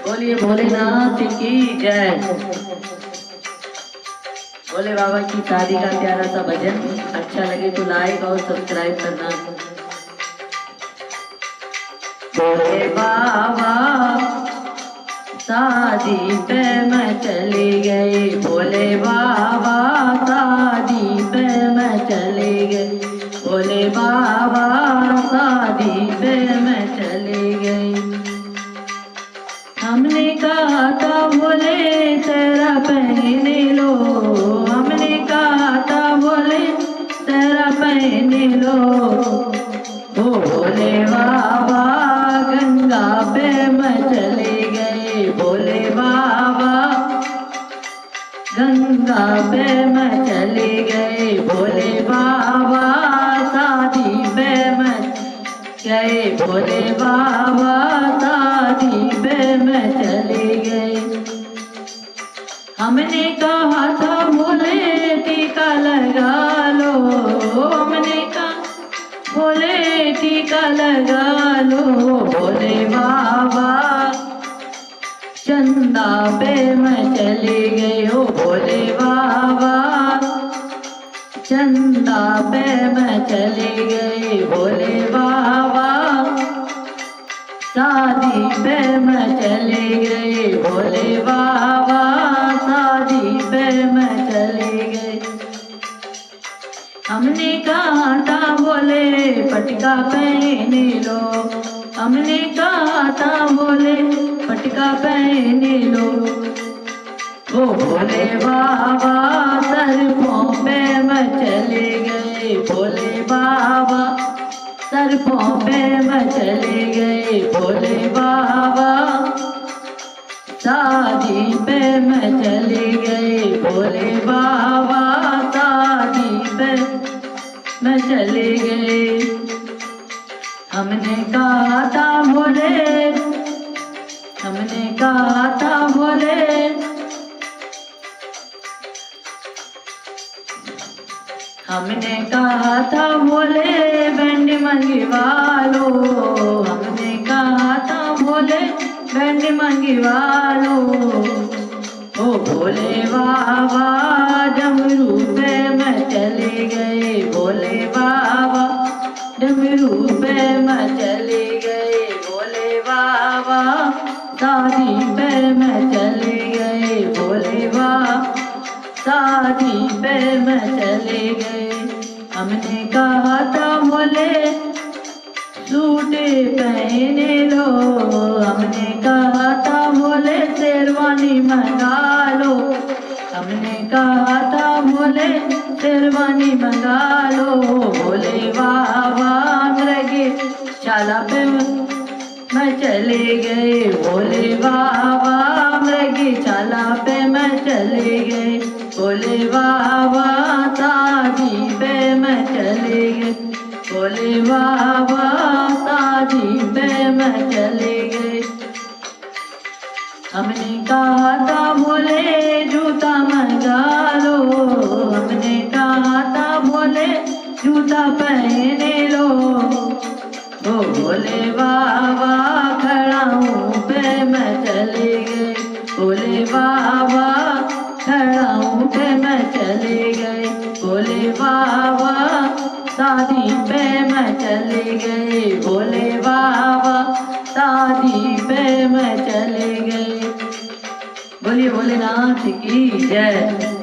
बोलिए भोलेनाथ की जय। भोले बाबा की शादी का प्यारा सा भजन अच्छा लगे तो लाइक और सब्सक्राइब करना। भोले बाबा शादी पे मैं चली गई, भोले बाबा शादी पे मैं चली गई, भोले बाबा शादी पे मैं चली गई। हमने कहा था भोले तेरा पहने लो, हमने कहा था भोले तेरा पहने लो। ओ भोले बाबा गंगा पे मैं चले गए, भोले बाबा गंगा पे मैं चले गए, भोले बाबा शादी पे मैं गए, भोले बाबा शादी पे मैं चले गए। हमने कहा था भोले टीका लगा लो, हमने कहा भोले टीका लगा लो, भोले बाबा चंदा पे मैं चले गए, हो भोले बाबा चंदा पे मैं चले गए, भोले बाबा शादी पे मैं चले गए, भोले बाबा शादी पे मैं चले गए। हमने कहा था भोले पटका पहने लो, हमने कहा था भोले पटका पहने लो। ओ भोले बाबा सरपों पे मैं चले गए, भोले बाबा सरपों पे मैं चले गए, भोले बाबा शादी पे मैं चले गए, भोले बाबा शादी पे मैं चले गए। हमने कहा था भोले, हमने कहा था भोले, हमने कहा था भोले बैंड मंगवा लो, हमने कहा था भोले बैंड मंगवा लो। ओ भोले बाबा डमरू पे मैं चले गए, भोले बाबा डमरू पे मैं चले गए, भोले बाबा शादी पे मैं चले गए, भोले बाबा शादी पे मैं चले गए। हमने कहा था भोले सूट पहने लो, हमने कहा था भोले शेरवानी मंगा लो, हमने कहा था भोले शेरवानी मंगा लो। भोले बाबा मृगे शाला पे मैं चले गए, भोले बाबा मृगे शाला पे मैं चले गए, भोले बाबा शादी पे मैं चले गए, भोले बाबा शादी पे मैं चले गए। हमने कहा था भोले जूता मंगा लो, हमने कहा था भोले जूता पहने लो। ओ भोले बाबा खड़ाऊं पे मैं चले गए, भोले बाबा खड़ाऊं पे मैं चले गए, भोले बाबा शादी पे मैं चले गए, भोले बाबा शादी पे मैं चले गए। बोलिए भोलेनाथ की जय।